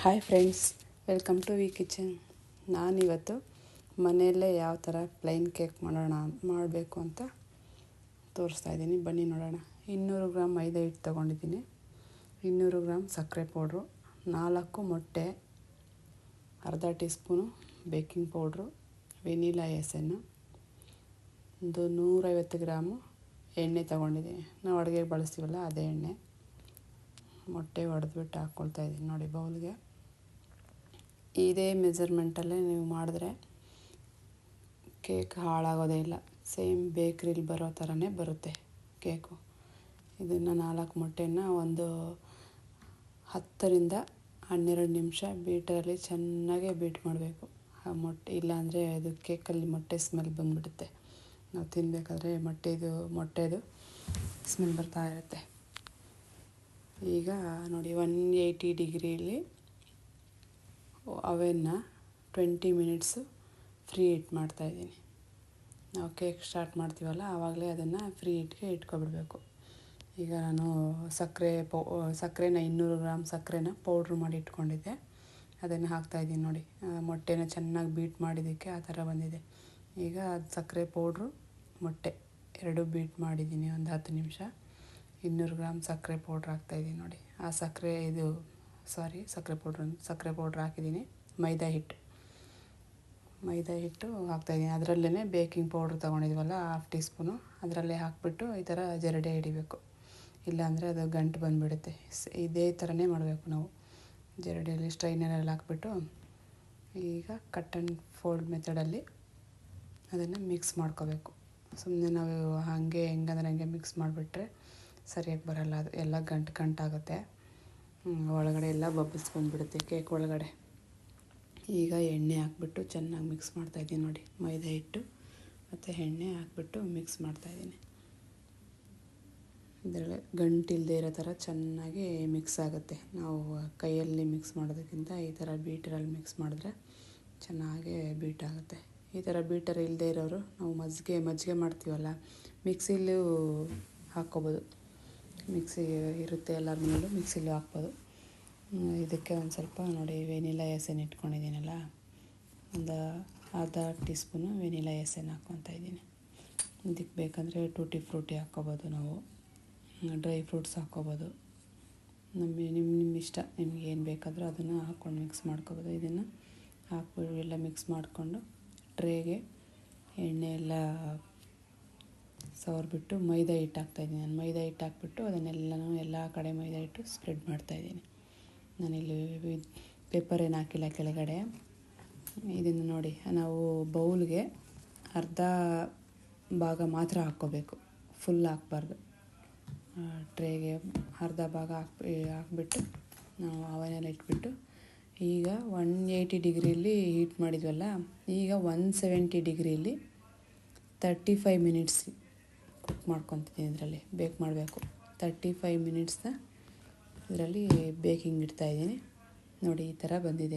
Hi friends, welcome to V kitchen. ನಾನಿವತ್ತು ಮನೆಯಲ್ಲೇ ಯಾವ ಥರ ಪ್ಲೈನ್ ಕೇಕ್ ಮಾಡಬೇಕು ಅಂತ ತೋರಿಸ್ತಾ ಇದ್ದೀನಿ. ಬನ್ನಿ ನೋಡೋಣ. 200 ಗ್ರಾಮ್ ಮೈದಾ ಹಿಟ್ಟು ತೊಗೊಂಡಿದ್ದೀನಿ, 200 ಗ್ರಾಮ್ ಸಕ್ಕರೆ ಪೌಡ್ರು, 4 ಮೊಟ್ಟೆ, ಅರ್ಧ teaspoon baking powder, vanilla essence, ಒಂದು 150 ಗ್ರಾಮು ಎಣ್ಣೆ ತೊಗೊಂಡಿದ್ದೀನಿ. ನಾವು ಅಡುಗೆಗೆ ಬಳಸ್ತೀವಲ್ಲ ಅದೇ ಎಣ್ಣೆ. ಮೊಟ್ಟೆ ಒಡೆದ್ಬಿಟ್ಟು ಹಾಕ್ಕೊಳ್ತಾ ಇದ್ದೀನಿ ನೋಡಿ ಬೌಲ್ಗೆ. ಇದೇ ಮೆಜರ್ಮೆಂಟಲ್ಲೇ ನೀವು ಮಾಡಿದ್ರೆ ಕೇಕ್ ಹಾಳಾಗೋದೇ ಇಲ್ಲ. ಸೇಮ್ ಬೇಕ್ರಿಲಿ ಬರೋ ಥರನೇ ಬರುತ್ತೆ ಕೇಕು. ಇದನ್ನು 4 ಮೊಟ್ಟೆನ ಒಂದು 10ರಿಂದ 12 ನಿಮಿಷ ಬೀಟರಲ್ಲಿ ಚೆನ್ನಾಗೇ ಬೀಟ್ ಮಾಡಬೇಕು. ಆ ಮೊಟ್ಟೆ ಇಲ್ಲಾಂದರೆ ಅದು ಕೇಕಲ್ಲಿ ಮೊಟ್ಟೆ ಸ್ಮೆಲ್ ಬಂದುಬಿಡುತ್ತೆ. ನಾವು ತಿನ್ನಬೇಕಾದ್ರೆ ಮೊಟ್ಟೆದು ಸ್ಮೆಲ್ ಬರ್ತಾ ಇರುತ್ತೆ. ಈಗ ನೋಡಿ 180 ಡಿಗ್ರಿಲಿ ಅವೆನ್ನ 20 ಮಿನಿಟ್ಸು ಫ್ರೀ ಹೀಟ್ ಮಾಡ್ತಾಯಿದ್ದೀನಿ. ನಾವು ಕೇಕ್ ಸ್ಟಾರ್ಟ್ ಮಾಡ್ತೀವಲ್ಲ ಆವಾಗಲೇ ಅದನ್ನು ಫ್ರೀ ಹೀಟ್ಗೆ ಇಟ್ಕೊಬಿಡಬೇಕು. ಈಗ ನಾನು ಸಕ್ಕರೆನ 200 ಗ್ರಾಮ್ ಸಕ್ಕರೆನ ಪೌಡ್ರ್ ಮಾಡಿ ಇಟ್ಕೊಂಡಿದ್ದೆ, ಅದನ್ನು ಹಾಕ್ತಾಯಿದ್ದೀನಿ ನೋಡಿ. ಮೊಟ್ಟೆನ ಚೆನ್ನಾಗಿ ಬೀಟ್ ಮಾಡಿದ್ದಕ್ಕೆ ಆ ಥರ ಬಂದಿದೆ. ಈಗ ಅದು ಸಕ್ಕರೆ ಪೌಡ್ರು ಮೊಟ್ಟೆ ಎರಡು ಬೀಟ್ ಮಾಡಿದ್ದೀನಿ ಒಂದು 10 ನಿಮಿಷ. 200 ಗ್ರಾಮ್ ಸಕ್ಕರೆ ಪೌಡ್ರ್ ಹಾಕ್ತಾಯಿದ್ದೀನಿ ನೋಡಿ. ಆ ಸಕ್ಕರೆ ಪೌಡ್ರ್ ಹಾಕಿದ್ದೀನಿ. ಮೈದಾ ಹಿಟ್ಟು ಹಾಕ್ತಾಯಿದ್ದೀನಿ. ಅದರಲ್ಲೇ ಬೇಕಿಂಗ್ ಪೌಡ್ರ್ ತೊಗೊಂಡಿದ್ವಲ್ಲ 1/2 ಟೀ ಸ್ಪೂನು ಅದರಲ್ಲೇ ಹಾಕ್ಬಿಟ್ಟು ಈ ಥರ ಜರಡಿ ಹಿಡಿಬೇಕು. ಇಲ್ಲಾಂದರೆ ಅದು ಗಂಟು ಬಂದುಬಿಡುತ್ತೆ. ಇದೇ ಥರನೇ ಮಾಡಬೇಕು ನಾವು. ಜರಡಿಯಲ್ಲಿ ಸ್ಟ್ರೈನರಲ್ಲಿ ಹಾಕ್ಬಿಟ್ಟು ಈಗ ಕಟ್ ಆ್ಯಂಡ್ ಫೋಲ್ಡ್ ಮೆಥಡಲ್ಲಿ ಅದನ್ನು ಮಿಕ್ಸ್ ಮಾಡ್ಕೋಬೇಕು. ಸುಮ್ಮನೆ ನಾವು ಹೆಂಗಂದ್ರೆ ಮಿಕ್ಸ್ ಮಾಡಿಬಿಟ್ರೆ ಸರಿಯಾಗಿ ಬರೋಲ್ಲ. ಅದು ಎಲ್ಲ ಗಂಟಾಗುತ್ತೆ. ಒಳಗಡೆ ಎಲ್ಲ ಬಬಲ್ಸ್ ಬಂದುಬಿಡುತ್ತೆ ಕೇಕ್ ಒಳಗಡೆ. ಈಗ ಎಣ್ಣೆ ಹಾಕ್ಬಿಟ್ಟು ಚೆನ್ನಾಗಿ ಮಿಕ್ಸ್ ಮಾಡ್ತಾಯಿದ್ದೀನಿ ನೋಡಿ. ಮೈದಾ ಹಿಟ್ಟು ಮತ್ತು ಎಣ್ಣೆ ಹಾಕ್ಬಿಟ್ಟು ಮಿಕ್ಸ್ ಮಾಡ್ತಾಯಿದ್ದೀನಿ. ಇದರಲ್ಲಿ ಗಂಟಿಲ್ಲದೆ ಇರೋ ಥರ ಚೆನ್ನಾಗಿ ಮಿಕ್ಸ್ ಆಗುತ್ತೆ. ನಾವು ಕೈಯಲ್ಲಿ ಮಿಕ್ಸ್ ಮಾಡೋದಕ್ಕಿಂತ ಈ ಥರ ಬೀಟರಲ್ಲಿ ಮಿಕ್ಸ್ ಮಾಡಿದ್ರೆ ಚೆನ್ನಾಗೇ ಬೀಟ್ ಆಗುತ್ತೆ. ಈ ಥರ ಬೀಟರ್ ಇಲ್ಲದೆ ಇರೋರು ನಾವು ಮಜ್ಜಿಗೆ ಮಾಡ್ತೀವಲ್ಲ, ಮಿಕ್ಸಿಲೂ ಹಾಕ್ಕೋಬೋದು. ಮಿಕ್ಸಿ ಇರುತ್ತೆ ಎಲ್ಲರ ಮನೇಲೂ, ಮಿಕ್ಸಿಲೂ ಹಾಕ್ಬೋದು. ಇದಕ್ಕೆ ಒಂದು ಸ್ವಲ್ಪ ನೋಡಿ ವೆನಿಲಾ ಎಸೆನ್ ಇಟ್ಕೊಂಡಿದ್ದೀನಲ್ಲ, ಒಂದು ಅರ್ಧ ಟೀ ಸ್ಪೂನು ವೆನಿಲಾ ಎಸೆನ್ ಹಾಕ್ಕೊತಾ ಇದ್ದೀನಿ. ಇದಕ್ಕೆ ಬೇಕಂದರೆ ಟೂಟಿ ಫ್ರೂಟಿ ಹಾಕ್ಕೋಬೋದು, ನಾವು ಡ್ರೈ ಫ್ರೂಟ್ಸ್ ಹಾಕ್ಕೋಬೋದು. ನಿಮ್ಮ ಇಷ್ಟ, ನಿಮ್ಗೆ ಏನು ಬೇಕಾದರೂ ಅದನ್ನು ಹಾಕ್ಕೊಂಡು ಮಿಕ್ಸ್ ಮಾಡ್ಕೋಬೋದು. ಇದನ್ನು ಹಾಕ್ಬಿಟ್ಟು ಎಲ್ಲ ಮಿಕ್ಸ್ ಮಾಡಿಕೊಂಡು ಟ್ರೇಗೆ ಎಣ್ಣೆ ಎಲ್ಲ ಸವರ್ಬಿಟ್ಟು ಮೈದಾ ಹಿಟ್ಟು ಹಾಕ್ತಾಯಿದ್ದೀನಿ. ನಾನು ಮೈದಾ ಹಿಟ್ಟು ಹಾಕ್ಬಿಟ್ಟು ಅದನ್ನೆಲ್ಲನೂ ಎಲ್ಲ ಕಡೆ ಮೈದಾ ಹಿಟ್ಟು ಸ್ಪ್ರೆಡ್ ಮಾಡ್ತಾಯಿದ್ದೀನಿ. ನಾನಿಲ್ಲಿ ಪೇಪರ್ ಏನು ಹಾಕಿಲ್ಲ ಕೆಳಗಡೆ. ಇದನ್ನು ನೋಡಿ, ನಾವು ಬೌಲ್ಗೆ ಅರ್ಧ ಭಾಗ ಮಾತ್ರ ಹಾಕ್ಕೋಬೇಕು, ಫುಲ್ ಹಾಕ್ಬಾರ್ದು. ಟ್ರೇಗೆ ಅರ್ಧ ಭಾಗ ಹಾಕ್ಬಿಟ್ಟು ನಾವು ಅವನಲ್ಲಿ ಇಟ್ಬಿಟ್ಟು ಈಗ 180 ಡಿಗ್ರಿಲಿ ಹೀಟ್ ಮಾಡಿದ್ವಲ್ಲ, ಈಗ 170 ಡಿಗ್ರಿಲಿ 35 ಮಿನಿಟ್ಸ್ ಕುಕ್ ಮಾಡ್ಕೊತಿದ್ದೀನಿ. ಇದರಲ್ಲಿ ಬೇಕ್ ಮಾಡಬೇಕು. 35 ಮಿನಿಟ್ಸ್ನ ಇದರಲ್ಲಿ ಬೇಕಿಂಗ್ ಇಡ್ತಾಯಿದ್ದೀನಿ ನೋಡಿ. ಈ ಥರ ಬಂದಿದೆ.